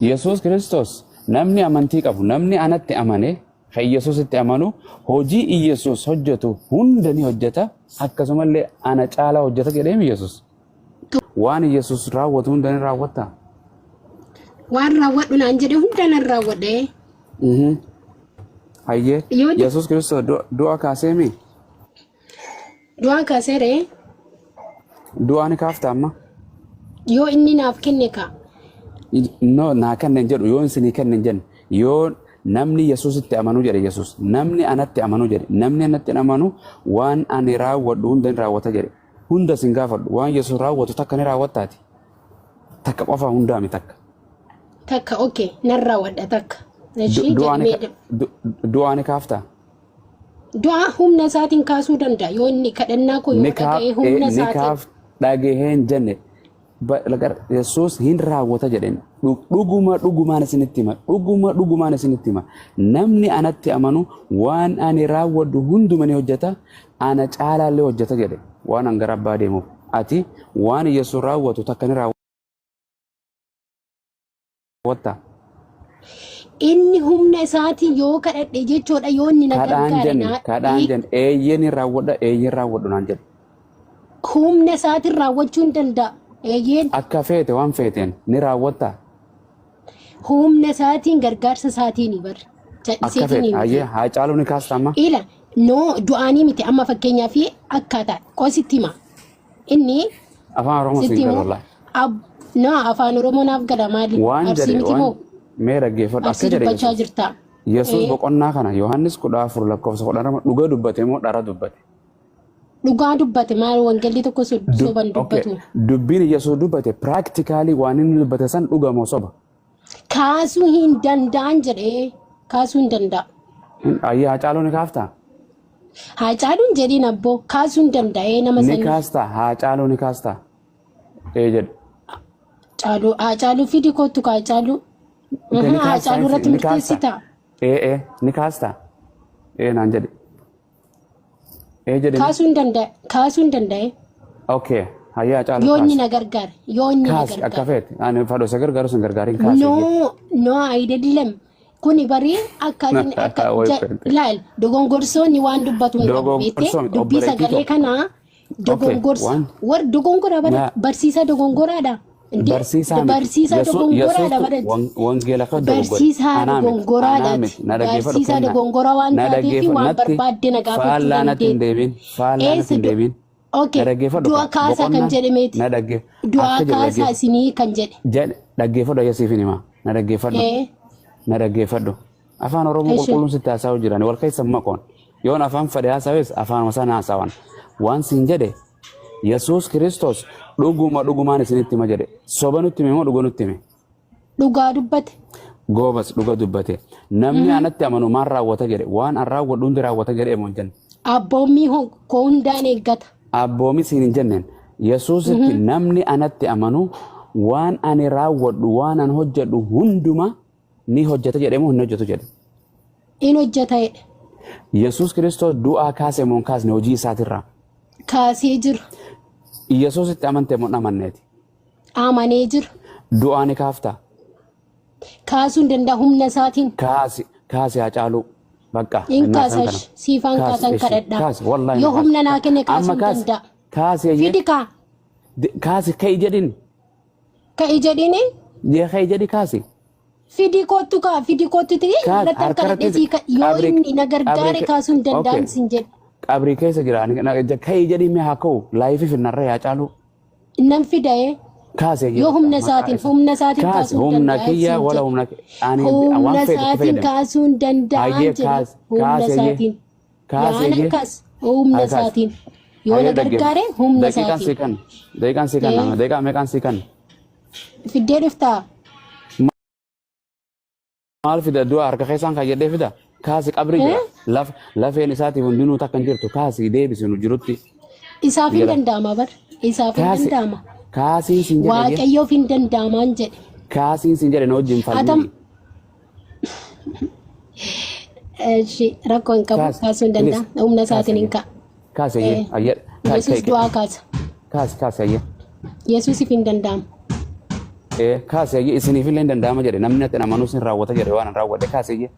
Yesuus Kiristoos namni amantii qabu namni anatti amane kan Yesuusitti amanu hojii Yesuus hojjetu hunda ni hojjeta akkasumallee ana caalaa hojjeta jedheemi Yesuus waan Yesuus raawwatu hunda ni raawwata waan raawwadhu naan jedhe hunda nan raawwadhe hayyee Yesuus Kiristoos du'a kaaseemi du'a kaaseere du'a ni kaafta amma yoo inni naaf kenne ka no naa kannen jedhu yoo isinii kannen jennu yoo namni Yesuusitti amanu jedhe Yesuus namni anatti amanu jedhe namni anatti amanu waan ani raawwadhu hunda ni raawwata jedhe hunda sin gaafadhu waan Yesuus raawwatu takka ni raawwattaati takka qofa hundaami takka okay nan raawwadha takka du'a ni kaafta du'a humna isaatiin kaasuu danda'a yoo inni kadhannaa koo yoo dhaga'e humna isaatiin ni kaaf dhagaheen jenne Yesuus hin raawwata jedhen dhugumaan isinitti hima namni anatti amanu waan ani raawwadhu hunduma ni hojjeta ana caalaallee hojjeta jedhe waan an gara abbaa deemuuf ati waan Yesuus raawwatu takka ni raawwata inni humna isaatiin yoo kadhadhe jechuudha yoo inni na kadhaan jen eeyyeen raawwadhu naan jedhe humna isaatiin raawwachuu hin danda'a eeyyeen akka feete waan feeteen ni raawwata humna isaatiin gargaarsa isaatiin bar akka feete hayyee haa caaluu ni kaasta amma ila no du'aanii miti amma fakkeenyaaf akkaataa qositti hima inni afaan Oromoo siin galu no afaan Oromoo naaf gala maali arsiimti moo mee dhaggeeffadhu akka jedhe jirta Yesuus boqonnaa kana Yohaannis 14 lakkoofsa 12 dhugaa dubbate moo dhara dubbate dhugaa dubbate maal wangeelli tokko soban dubbatu dubbiin Yesuus dubbate practically waan inni dubbate san dhugaa moo soba kaasuu hin danda'an jedhee kaasuu hin danda'a ayya Haacaaluu ni kaafta Haacaaluun jedhiin abboo kaasuu hin danda'ee nama sanii ni kaasta Haacaaluu ni kaasta jedhu Haacaaluu fidi kootu Haacaaluu Haacaaluu irratti murteessita ni kaasta naan jedhe kaasuu hin danda'e okay hayya Haacaaluu yoo inni na gargaare yoo inni na gargaare akka feete ani fadho isa gargaaru sin gargaarin kaasi no ayidilem kuni bari akka laal dogongorsoonni waan dubbatu dubbii sagalee kana dogongora barsiisa dogongoraadha barsiisa dogongoraadha wangeela ka barsiisa dogongora waan taateef waan barbaadde na gaafachuu deebiin okay du'a kaasa kan jedhe meeti du'a kaasa isinii kan jedhe dhaggeeffadhu ayyasiifin hima na dhaggeeffadhu afaan Oromoo qulqulluun sitti haasa'u jiran wal keessa maqoon yoon afaan fadhe haasa'es afaan wasana haasawan waan siin jedhe Yesuus Kiristoos dhugumaan isinitti hima jedhe soba nutti hime moo dhugaa nutti hime dhugaa dubbate goobas dhugaa dubbate namni anatti amanu maal raawwata jedhe waan an raawwadhu hundi raawwata jedhe moo hin jenne abboommii koo hundaan eeggata abboommii siin hin jenneen Yesuusitti namni anatti amanu waan ani raawwadhu waan an hojjedhu hunduma ni hojjeta jedhe moo hin hojjetu jedhe in hojjeta jedhe Yesuus Kiristoos du'aa kaase moo hin kaasne hojii isaatirraa kaasee jiru Yesuusitti amante moo amanneeti amanee jiru du'aa ni kaafta kaasuu hin danda'a humna isaatiin kaasi Haacaaluu bakka in kaasash siifaan kaasan kadhadhaa yoo humna naa kenne kaasuu hin danda'a kaasi fidika kaasi kai jedhin kai jedhi kaasi fidi kootu tiri irratti kadhadheetii yoo inni na gargaare kaasuu hin danda'an sin jedhe qabrii keessa jira kai jedhi mee haa ka'u laayifii finnarra Haacaaluu nan fida'ee yoo humna isaatiin kaasuu hin humna kiyya wala humna humna isaatiin kaasuu hin danda'an jedhe humna isaatiin humna isaatiin yoo na gargaare humna isaatiin daqiiqaan sii kan daqiiqaa meeqaan sii kan fiddee dhuftaa maal fida du'a harka keessaan kan jedhee fida kaasi qabrii jira lafeen isaatiif hundinuu takka hin jirtu kaasi deebisinu jirutti isaaf hin danda'ama bar isaaf hin danda'ama kaasiin sin jedhe waaqayyoof hin danda'amaan jedhe kaasiin sin jedhe na wajjin falmii rakkoo hin qabu kaasuu hin danda'a humna isaatiin hin ka'a kaasi Yesuus du'aa kaasa kaasi ayya Yesuusiif hin danda'amu kaasee isiniif illee danda'ama jedhe namni ati amanuu sin raawwata jedhe waan raawwadhe kaasee.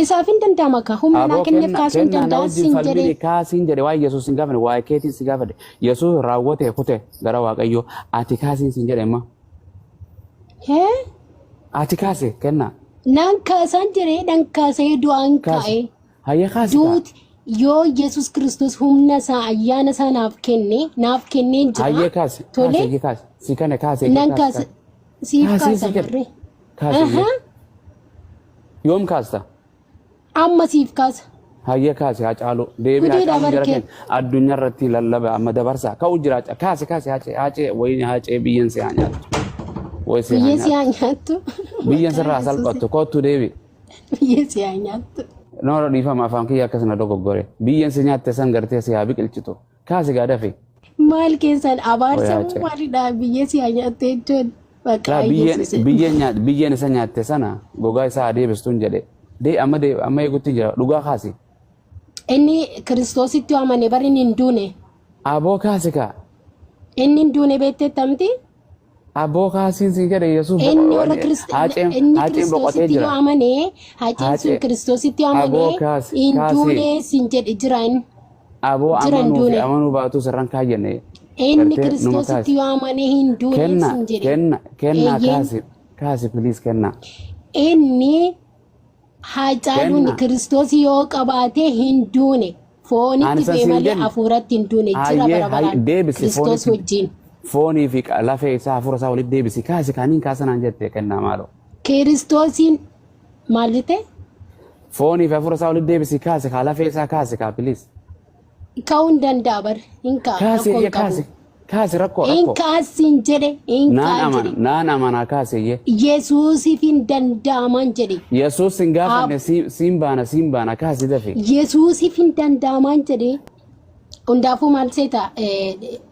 Isaaf hin danda'ama ka humna naa kenneef kaasuu hin danda'an sin jedhe. Kaasiin jedhe waa'ee Yesuus hin gaafane waa'ee keetiin si gaafate Yesuus raawwate kute gara Waaqayyoo ati kaasiin sin jedhe amma. Ati kaase kenna. Naan kaasaan jedhee dhan kaasee du'aan ka'e. Hayya kaase. Duuti yoo Yesuus Kiristoos humna isaa ayyaana isaa naaf kennee jira. Hayya kaase. Kaase kaase. Si kana kaase. Naan kaase. Siif kaasa barree. Kaase. Yoom kaasta? Amma siif kaasa. Hayya kaase haa caalu. Deebiin haa caalu jira kenna. Addunyaa irratti lallaba amma dabarsa. Ka'u jira kaase kaase haacee wayini haacee biyyen si haa nyaatu. Biyya si haa nyaattu. Biyyen sirraa salphattu kottu deebi. Biyya si haa nyaattu. Noora dhiifama afaan kiyya akkasuma dogoggore. Biyyen si nyaatte san gartee si haa biqilchitu. Kaase gaa dafe. Maal keessan abaarsa maalidha biyya si haa nyaatte jechuun. Biyyen isa nyaatte sana gogaa isaa deebistuun jedhe. Amma eegutti jira dhugaa kaasi. Inni Kiristoositti amane bari inni hin duune. Aboo kaasi kaa. Inni hin duune beekteettamti. Aboo kaasiin si jedhe Yesuus inni warra Kiristoositti yoo amane haaceen Kiristoositti amane hin duune sin jedhe jiran. Aboo amanuu baatu sirraan kaayyane. Inni Kiristoositti yoo amane hin duune sin jedhe. Kenna kaasi please kenna. Inni haacaaluun Kiristoos yoo qabaate hin duune. Foonitti beemalee hafuuratti hin duune jira barabaraan Kiristoos wajjin. Foonii fi lafee isaa hafuura isaa walitti deebisi kaasi kaaniin kaasanaan jette kennaa maaloo. Kiristoosiin maal jette? Foonii fi hafuura isaa walitti deebisi kaasi kaa lafee isaa kaasi kaa please. Ka'uu hin danda'a bar hin kaa'u. Kaasi rakkoo. Hin kaasiin jedhe hin kaa'u. Naan amanaa kaasiyye. Yesuusiif hin danda'aman jedhe. Yesuus hin gaafanne siin baana kaasi dafe. Yesuusiif hin danda'aman jedhe. Hundaafuu maal seeta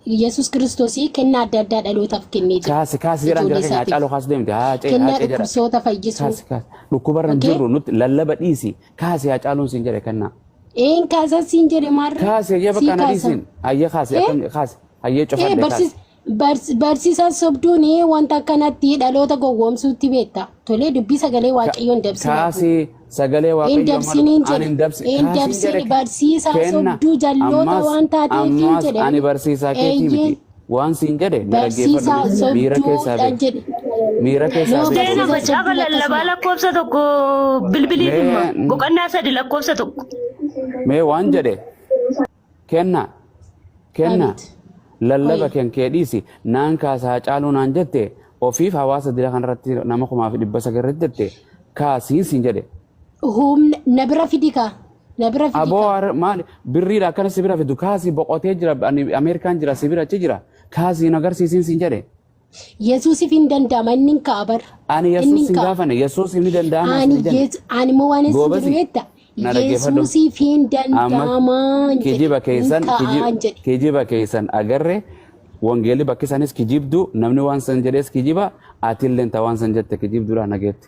Yesuus Kiristoosii kennaa adda addaa dhalootaaf kennee jira. Kaasi jedhan jira keenya caaloo kaas deemte kennaa dhukkubsoota fayyisuu. Dhukkubarra jirru nuti lallaba dhiisi kaasi haa caaluun siin jedhe kennaa. Een kaasa siin jedhe maarra. Kaasi ayya bakka na dhiisin ayya kaasi ayyee cofadhe kaasi. Barsiisaan sobduun wanta akkanatti dhaloota gowwoomsuutti beekta. Tolee dubbii sagalee waaqayyoon dabsina. Kaasi sagalee waaqayyoon hin dabsini barsiisaa sobduu jalloota waan taateef hin jedhe. Ani barsiisaa keetii miti. Waan siin jedhe barsiisaa sobduudha jedhe. Miira keessaa Teena macaafa lallabaa lakkoofsa tokko bilbiliif himma. Boqonnaa 3 lakkoofsa tokko. Mee waan jedhe kenna. Lallaba kee dhiisi naan kaasaa caaluu naan jette ofiif hawaasa dira kanarratti nama 900 jette kaasiin siin jedhe. Na bira fidika. Aboo maali birriidha akkana si bira fidu kaasii boqotee jira Ameerikaan jira si bira achi jira kaasiin agarsiisiin siin jedhe. Yesuusiif hin danda'ama inni hin ka'a bar. Ani Yesuus hin gaafane Yesuus hin danda'ama. Ani moo waan isin jiru jetta. Yesuusiif hin danda'ama kijiba keessan agarre wangeelli bakki isanis kijibdu namni waan san jedhees kijiba ati illee waan san jette kijibduudha nageetti.